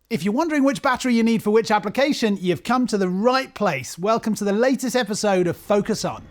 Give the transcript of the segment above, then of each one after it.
If you're wondering which battery you need for which application, you've come to the right place. Welcome to the latest episode of Focus On.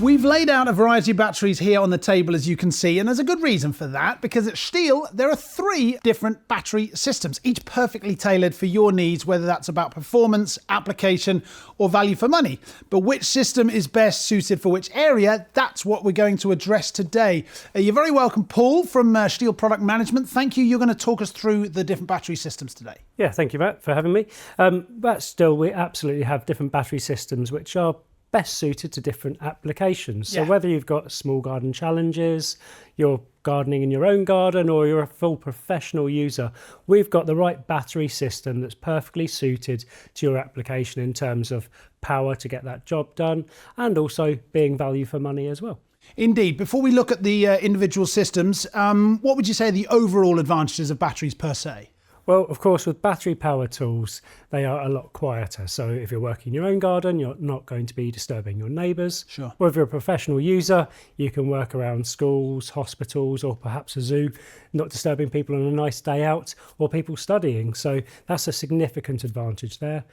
We've laid out a variety of batteries here on the table, as you can see, and there's a good reason for that, because at STIHL there are 3 different battery systems, each perfectly tailored for your needs, whether that's about performance, application, or value for money. But which system is best suited for which area, that's what we're going to address today. You're very welcome, Paul, from STIHL Product Management. Thank you. You're going to talk us through the different battery systems today. Yeah, thank you, Matt, for having me. But still, we absolutely have different battery systems which are best suited to different applications. So whether you've got small garden challenges, you're gardening in your own garden, or you're a full professional user, we've got the right battery system that's perfectly suited to your application in terms of power to get that job done, and also being value for money as well. Indeed. Before we look at the individual systems, what would you say are the overall advantages of batteries per se? Well, of course, with battery power tools, they are a lot quieter. So if you're working in your own garden, you're not going to be disturbing your neighbours. Sure. Or if you're a professional user, you can work around schools, hospitals, or perhaps a zoo, not disturbing people on a nice day out, or people studying. So that's a significant advantage there.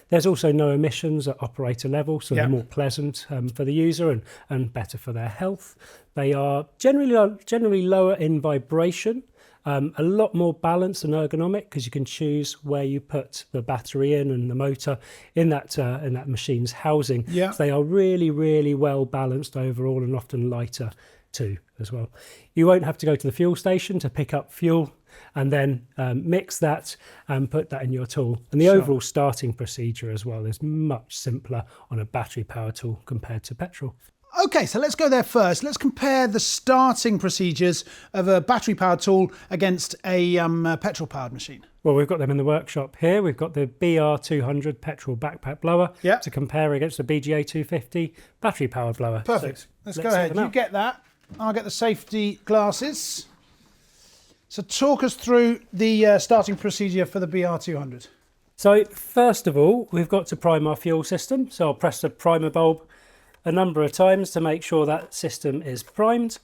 There's also no emissions at operator level, so they're more pleasant for the user and better for their health. They are generally lower in vibration. A lot more balanced and ergonomic, because you can choose where you put the battery in and the motor in that machine's housing. Yeah. So they are really, really well balanced overall, and often lighter too as well. You won't have to go to the fuel station to pick up fuel and then mix that and put that in your tool. And the overall starting procedure as well is much simpler on a battery power tool compared to petrol. Okay, so let's go there first. Let's compare the starting procedures of a battery-powered tool against a petrol-powered machine. Well, we've got them in the workshop here. We've got the BR200 petrol backpack blower to compare against the BGA 250 battery-powered blower. Perfect. So let's go ahead. You get that. I'll get the safety glasses. So talk us through the starting procedure for the BR200. So first of all, we've got to prime our fuel system. So I'll press the primer bulb a number of times to make sure that system is primed.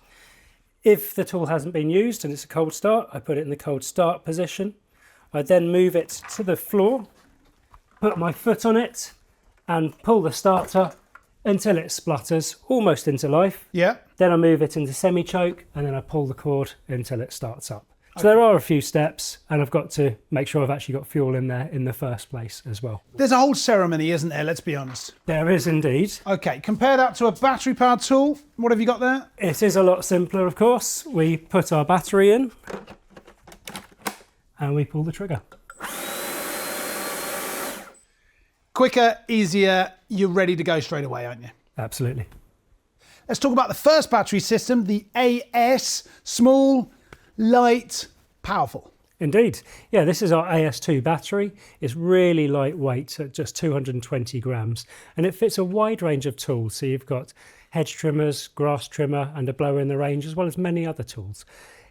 If the tool hasn't been used and it's a cold start, I put it in the cold start position. I then move it to the floor, put my foot on it and pull the starter until it splutters almost into life. Yeah. Then I move it into semi-choke, and then I pull the cord until it starts up. So there are a few steps, and I've got to make sure I've actually got fuel in there in the first place as well. There's a whole ceremony, isn't there? Let's be honest. There is indeed. Okay, compare that to a battery-powered tool. What have you got there? It is a lot simpler, of course. We put our battery in, and we pull the trigger. Quicker, easier, you're ready to go straight away, aren't you? Absolutely. Let's talk about the first battery system, the AS, small, light, powerful. Indeed. Yeah, this is our AS2 battery. It's really lightweight at just 220 grams, and it fits a wide range of tools. So you've got hedge trimmers, grass trimmer, and a blower in the range, as well as many other tools.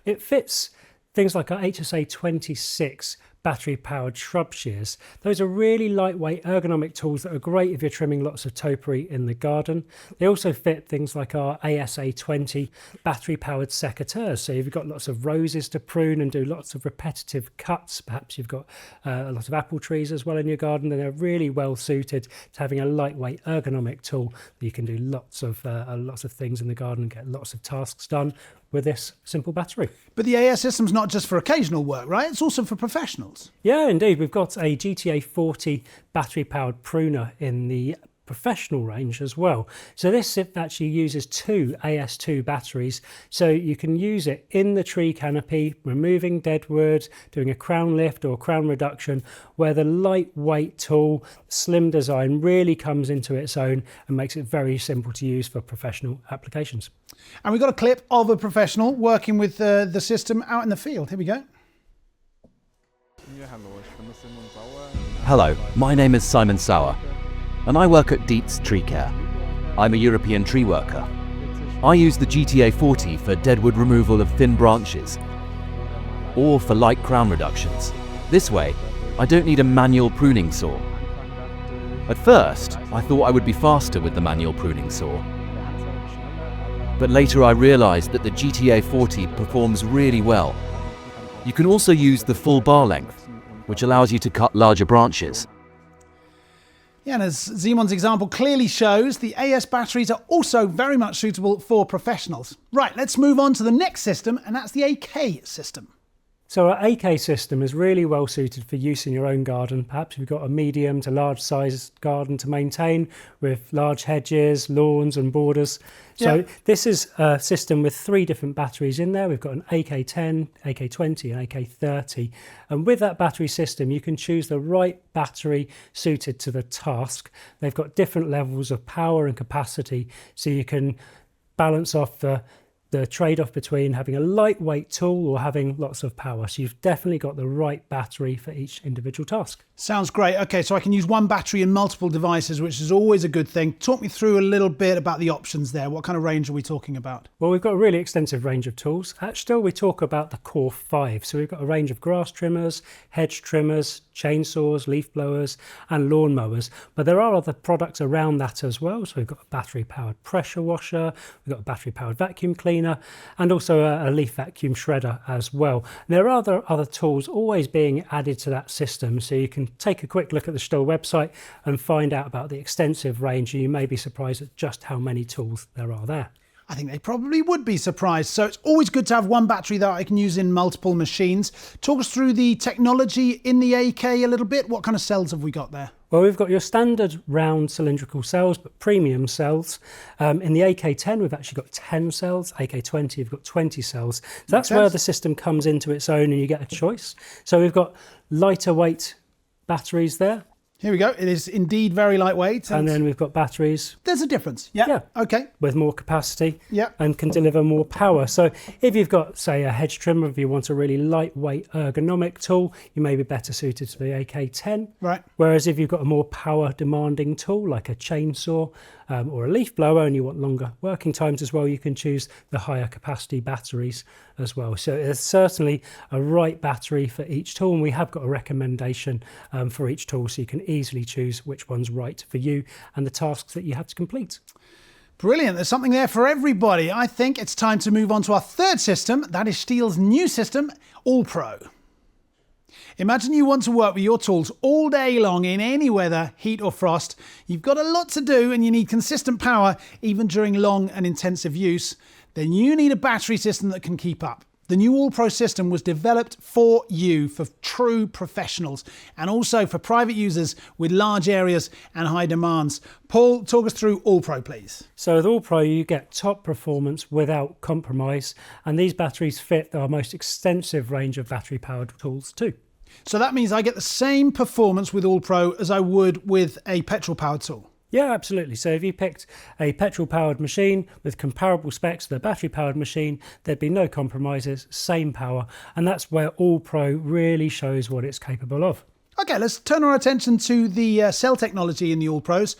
It fits things like our HSA 26 battery-powered shrub shears. Those are really lightweight ergonomic tools that are great if you're trimming lots of topiary in the garden. They also fit things like our ASA 20 battery-powered secateurs. So you've got lots of roses to prune and do lots of repetitive cuts. Perhaps you've got a lot of apple trees as well in your garden, and they're really well suited to having a lightweight ergonomic tool that you can do lots of things in the garden and get lots of tasks done with this simple battery. But the AS system's not just for occasional work, right? It's also for professionals. Yeah, indeed. We've got a GTA 40 battery-powered pruner in the professional range as well. So this actually uses 2 AS2 batteries, so you can use it in the tree canopy, removing dead wood, doing a crown lift or crown reduction, where the lightweight tool, slim design really comes into its own and makes it very simple to use for professional applications. And we've got a clip of a professional working with the system out in the field. Here we go. Hello, my name is Simon Sauer, and I work at Dietz Tree Care. I'm a European tree worker. I use the GTA 40 for deadwood removal of thin branches, or for light crown reductions. This way, I don't need a manual pruning saw. At first, I thought I would be faster with the manual pruning saw. But later I realized that the GTA 40 performs really well. You can also use the full bar length, which allows you to cut larger branches. Yeah, and as Simon's example clearly shows, the AS batteries are also very much suitable for professionals. Right, let's move on to the next system, and that's the AK system. So our AK system is really well suited for use in your own garden. Perhaps you've got a medium to large size garden to maintain with large hedges, lawns and borders. So this is a system with 3 different batteries in there. We've got an AK10, AK20 and AK30. And with that battery system, you can choose the right battery suited to the task. They've got different levels of power and capacity, so you can balance off the trade-off between having a lightweight tool or having lots of power. So you've definitely got the right battery for each individual task. Sounds great. Okay, so I can use one battery in multiple devices, which is always a good thing. Talk me through a little bit about the options there. What kind of range are we talking about? Well, we've got a really extensive range of tools. At STIHL, we talk about the core 5. So we've got a range of grass trimmers, hedge trimmers, chainsaws, leaf blowers and lawn mowers. But there are other products around that as well. So we've got a battery-powered pressure washer, we've got a battery-powered vacuum cleaner, and also a leaf vacuum shredder as well. And there are other tools always being added to that system, so you can take a quick look at the STIHL website and find out about the extensive range, and you may be surprised at just how many tools there are there. I think they probably would be surprised. So it's always good to have one battery that I can use in multiple machines. Talk us through the technology in the AK a little bit. What kind of cells have we got there? Well, we've got your standard round cylindrical cells, but premium cells. In the AK10, we've actually got 10 cells. AK20, you've got 20 cells. So that's where the system comes into its own and you get a choice. So we've got lighter weight batteries there. Here we go. It is indeed very lightweight. And then we've got batteries. There's a difference. Yeah. Okay. With more capacity. Yeah. And can deliver more power. So if you've got, say, a hedge trimmer, if you want a really lightweight ergonomic tool, you may be better suited to the AK10. Right. Whereas if you've got a more power demanding tool like a chainsaw or a leaf blower and you want longer working times as well, you can choose the higher capacity batteries as well. So there's certainly a right battery for each tool, and we have got a recommendation for each tool, so you can easily choose which one's right for you and the tasks that you have to complete. Brilliant. There's something there for everybody. I think it's time to move on to our third system. That is STIHL's new system, ALLPRO. Imagine you want to work with your tools all day long in any weather, heat or frost. You've got a lot to do and you need consistent power even during long and intensive use. Then you need a battery system that can keep up. The new ALLPRO system was developed for you, for true professionals, and also for private users with large areas and high demands. Paul, talk us through ALLPRO, please. So with ALLPRO, you get top performance without compromise, and these batteries fit our most extensive range of battery-powered tools too. So that means I get the same performance with ALLPRO as I would with a petrol-powered tool? Yeah, absolutely. So if you picked a petrol-powered machine with comparable specs to the battery-powered machine, there'd be no compromises, same power, and that's where ALLPRO really shows what it's capable of. Okay, let's turn our attention to the cell technology in the ALLPROs,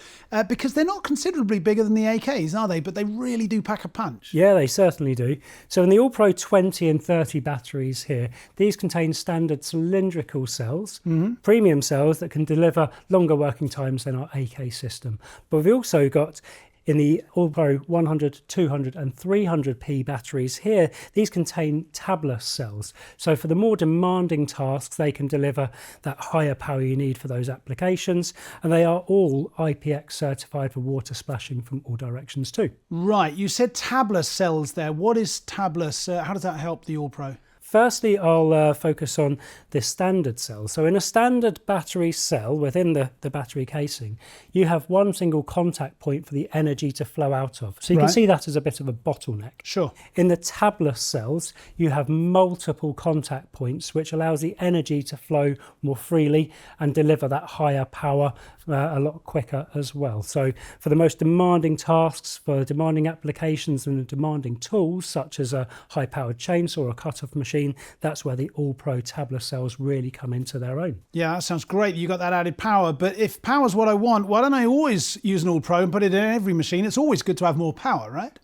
because they're not considerably bigger than the AKs, are they? But they really do pack a punch. Yeah, they certainly do. So in the ALLPRO 20 and 30 batteries here, these contain standard cylindrical cells, premium cells that can deliver longer working times than our AK system. But we've also got in the ALLPRO 100, 200 and 300p batteries here, these contain tabless cells. So for the more demanding tasks, they can deliver that higher power you need for those applications. And they are all IPX certified for water splashing from all directions too. Right, you said tabless cells there. What is tabless? How does that help the ALLPRO? Firstly, I'll focus on the standard cell. So in a standard battery cell within the battery casing, you have one single contact point for the energy to flow out of. So you can see that as a bit of a bottleneck. Sure. In the tabless cells, you have multiple contact points, which allows the energy to flow more freely and deliver that higher power a lot quicker as well. So for the most demanding tasks, for demanding applications and demanding tools, such as a high-powered chainsaw or a cut-off machine, 15, that's where the ALLPRO tabless cells really come into their own. Yeah, that sounds great. You got that added power. But if power's what I want, why don't I always use an ALLPRO and put it in every machine? It's always good to have more power, right?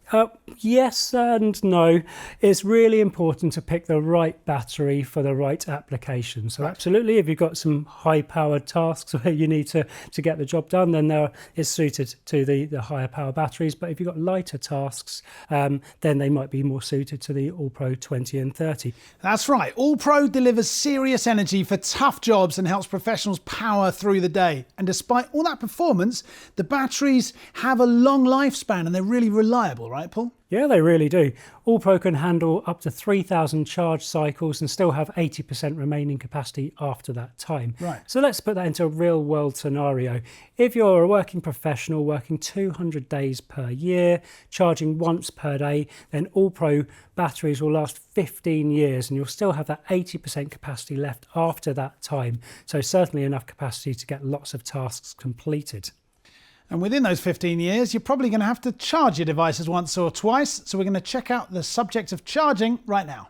Yes and no. It's really important to pick the right battery for the right application. So absolutely, if you've got some high-powered tasks where you need to get the job done, then it's suited to the higher power batteries. But if you've got lighter tasks, then they might be more suited to the ALLPRO 20 and 30. That's right. ALLPRO delivers serious energy for tough jobs and helps professionals power through the day. And despite all that performance, the batteries have a long lifespan and they're really reliable, right, Paul? Yeah, they really do. ALLPRO can handle up to 3,000 charge cycles and still have 80% remaining capacity after that time. Right. So let's put that into a real world scenario. If you're a working professional working 200 days per year, charging once per day, then ALLPRO batteries will last 15 years and you'll still have that 80% capacity left after that time. So certainly enough capacity to get lots of tasks completed. And within those 15 years, you're probably going to have to charge your devices once or twice. So we're going to check out the subject of charging right now.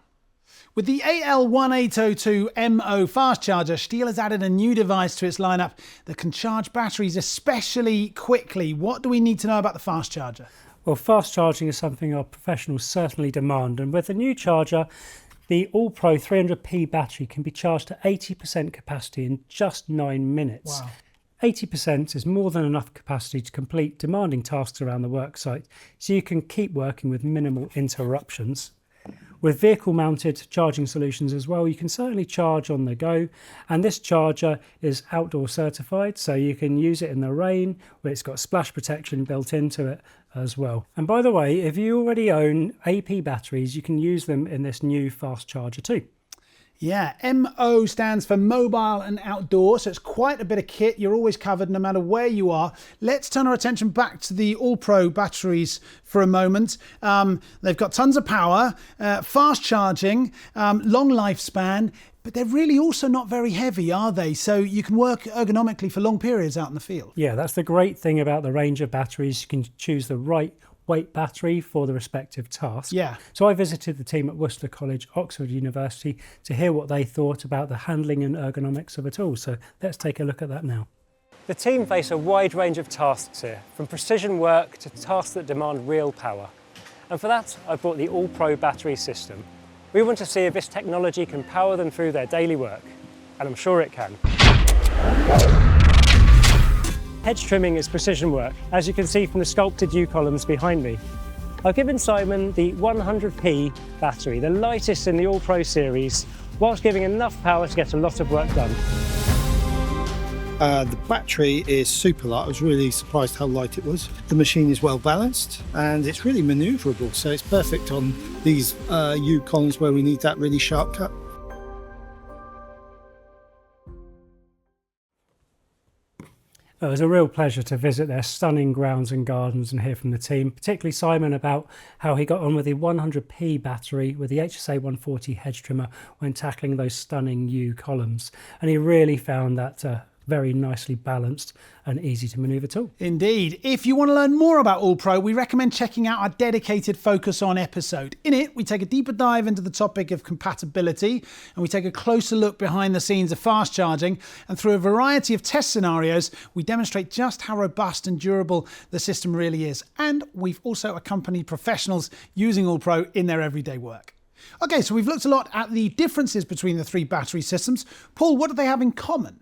With the AL1802MO fast charger, STIHL has added a new device to its lineup that can charge batteries especially quickly. What do we need to know about the fast charger? Well, fast charging is something our professionals certainly demand. And with the new charger, the ALLPRO 300p battery can be charged to 80% capacity in just 9 minutes. Wow. 80% is more than enough capacity to complete demanding tasks around the worksite, so you can keep working with minimal interruptions. With vehicle-mounted charging solutions as well, you can certainly charge on the go, and this charger is outdoor certified, so you can use it in the rain, where it's got splash protection built into it as well. And by the way, if you already own AP batteries, you can use them in this new fast charger too. Yeah, MO stands for mobile and outdoor, so it's quite a bit of kit. You're always covered no matter where you are. Let's turn our attention back to the ALLPRO batteries for a moment. They've got tons of power, fast charging, long lifespan, but they're really also not very heavy, are they? So you can work ergonomically for long periods out in the field. Yeah, that's the great thing about the range of batteries. You can choose the right weight battery for the respective task. Yeah. So I visited the team at Worcester College, Oxford University, to hear what they thought about the handling and ergonomics of it all. So let's take a look at that now. The team face a wide range of tasks here, from precision work to tasks that demand real power. And for that, I brought the ALLPRO battery system. We want to see if this technology can power them through their daily work, and I'm sure it can. Hedge trimming is precision work, as you can see from the sculpted U-columns behind me. I've given Simon the 100p battery, the lightest in the ALLPRO series, whilst giving enough power to get a lot of work done. The battery is super light. I was really surprised how light it was. The machine is well balanced and it's really manoeuvrable, so it's perfect on these U-columns where we need that really sharp cut. It was a real pleasure to visit their stunning grounds and gardens and hear from the team, particularly Simon about how he got on with the 100p battery with the HSA 140 hedge trimmer when tackling those stunning U columns. And he really found that very nicely balanced and easy to manoeuvre tool. Indeed. If you want to learn more about ALLPRO, we recommend checking out our dedicated Focus On episode. In it, we take a deeper dive into the topic of compatibility and we take a closer look behind the scenes of fast charging, and through a variety of test scenarios, we demonstrate just how robust and durable the system really is. And we've also accompanied professionals using ALLPRO in their everyday work. Okay, so we've looked a lot at the differences between the three battery systems. Paul, what do they have in common?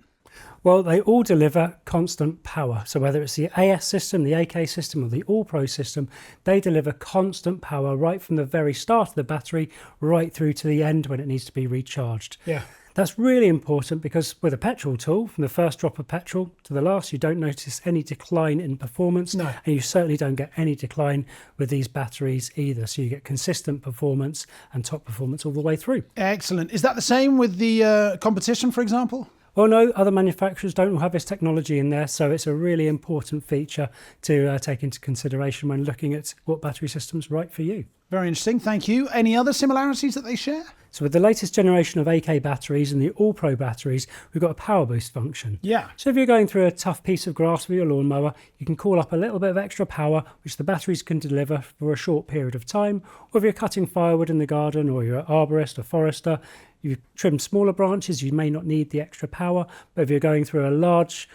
Well, they all deliver constant power. So whether it's the AS system, the AK system or the ALLPRO system, they deliver constant power right from the very start of the battery right through to the end when it needs to be recharged. Yeah. That's really important because with a petrol tool, from the first drop of petrol to the last, you don't notice any decline in performance. No. And you certainly don't get any decline with these batteries either. So you get consistent performance and top performance all the way through. Excellent. Is that the same with the competition, for example? Well, no, other manufacturers don't all have this technology in there, so it's a really important feature to take into consideration when looking at what battery system's right for you. Very interesting, thank you. Any other similarities that they share? So with the latest generation of AK batteries and the ALLPRO batteries, we've got a power boost function. Yeah. So if you're going through a tough piece of grass with your lawnmower, you can call up a little bit of extra power, which the batteries can deliver for a short period of time. Or if you're cutting firewood in the garden, or you're an arborist or forester, you trim smaller branches, you may not need the extra power, but if you're going through a large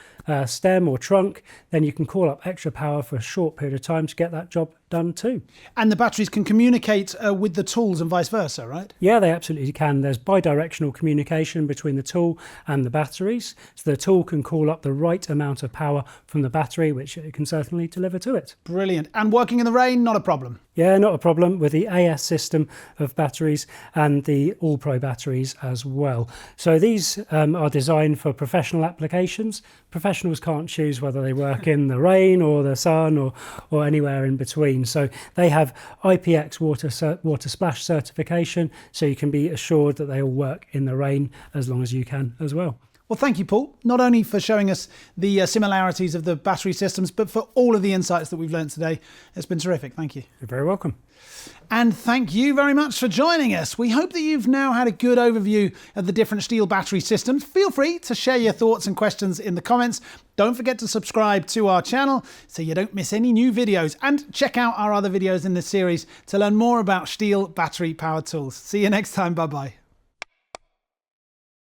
stem or trunk, then you can call up extra power for a short period of time to get that job done too. And the batteries can communicate with the tools and vice versa, right? Yeah, they absolutely can. There's bi-directional communication between the tool and the batteries. So the tool can call up the right amount of power from the battery, which it can certainly deliver to it. Brilliant. And working in the rain, not a problem. Yeah, not a problem with the AS system of batteries and the ALLPRO batteries as well. So these are designed for professional applications. Professionals can't choose whether they work in the rain or the sun or anywhere in between. So they have IPX water splash certification, so you can be assured that they will work in the rain as long as you can as well. Well, thank you, Paul, not only for showing us the similarities of the battery systems, but for all of the insights that we've learned today. It's been terrific. Thank you. You're very welcome. And thank you very much for joining us. We hope that you've now had a good overview of the different STIHL battery systems. Feel free to share your thoughts and questions in the comments. Don't forget to subscribe to our channel so you don't miss any new videos. And check out our other videos in this series to learn more about STIHL battery power tools. See you next time. Bye-bye.